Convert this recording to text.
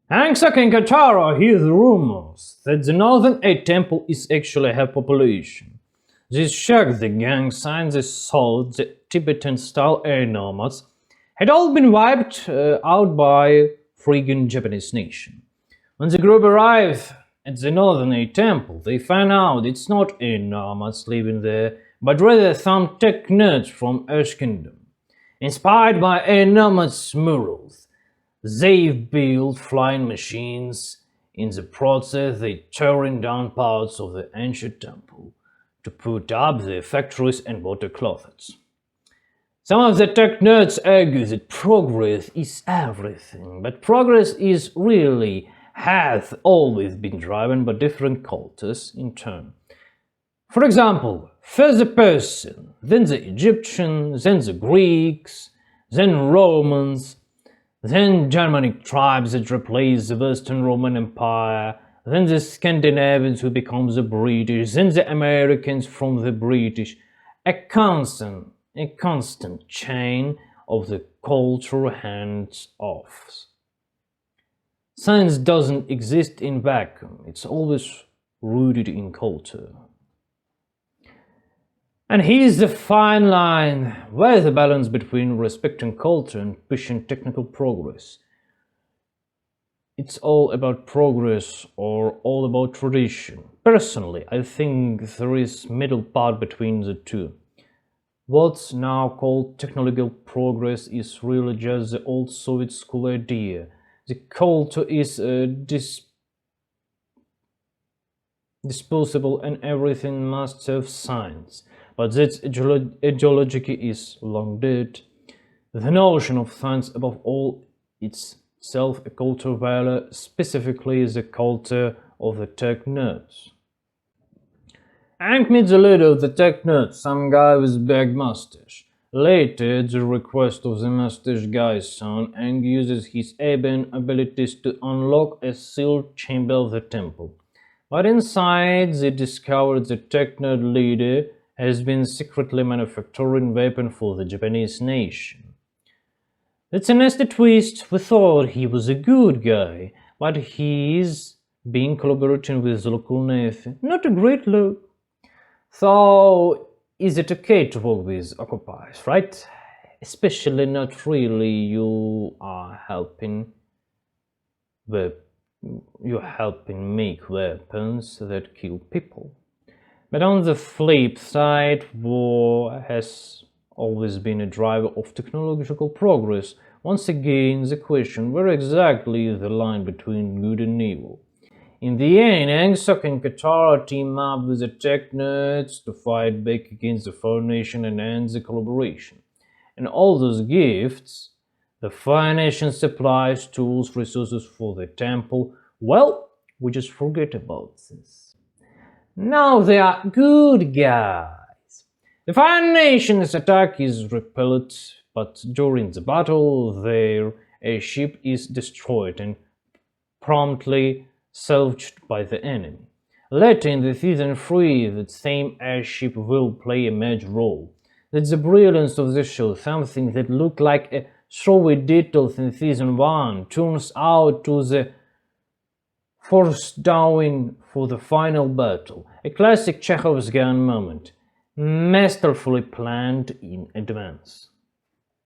Aang and Katara hear the rumors that the Northern Eight Temple is actually half population. This shocked the gang since they thought the Tibetan-style air nomads had all been wiped out by friggin' Japanese nation. When the group arrived at the Northern Eight Temple, they found out it's not air nomads living there, but rather some tech nerds from Earth Kingdom. Inspired by air nomads' murals, they've built flying machines. In the process, they're tearing down parts of the ancient temple to put up their factories and water closets. Some of the tech nerds argue that progress is everything, but progress is really has always been driven by different cultures in turn. For example, first the Persian, then the Egyptian, then the Greeks, then Romans, then Germanic tribes that replaced the Western Roman Empire, then the Scandinavians who become the British, then the Americans from the British, a constant chain of the cultural hands-offs. Science doesn't exist in vacuum, it's always rooted in culture. And here's the fine line, where the balance between respecting culture and pushing technical progress. It's all about progress or all about tradition. Personally, I think there is middle part between the two. What's now called technological progress is really just the old Soviet school idea. The culture is disposable and everything must have science. But that ideology is long dead. The notion of science above all itself a cultural value, specifically the culture of the tech nerds. Aang meets the leader of the tech nerds, some guy with big mustache. Later, at the request of the mustache guy's son, Aang uses his ebon abilities to unlock a sealed chamber of the temple. But inside, they discover the tech nerd leader has been secretly manufacturing weapons for the Japanese nation. That's a nasty twist. We thought he was a good guy, but he's been collaborating with the local Navy. Not a great look. So, is it okay to work with occupiers, right? Especially not really you are helping make weapons that kill people. But on the flip side, war has always been a driver of technological progress. Once again, the question, where exactly is the line between good and evil? In the end, Aang and Katara team up with the tech nerds to fight back against the foreign nation and end the collaboration. And all those gifts, the foreign nation supplies, tools, resources for the temple, well, we just forget about this. Now they are good guys. The foreign nation's attack is repelled, but during the battle, their airship is destroyed and promptly salvaged by the enemy. Later in the season 3, that same airship will play a major role. That's the brilliance of the show. Something that looked like a throwaway detail in season 1 turns out to the force down for the final battle. A classic Chekhov's gun moment, masterfully planned in advance.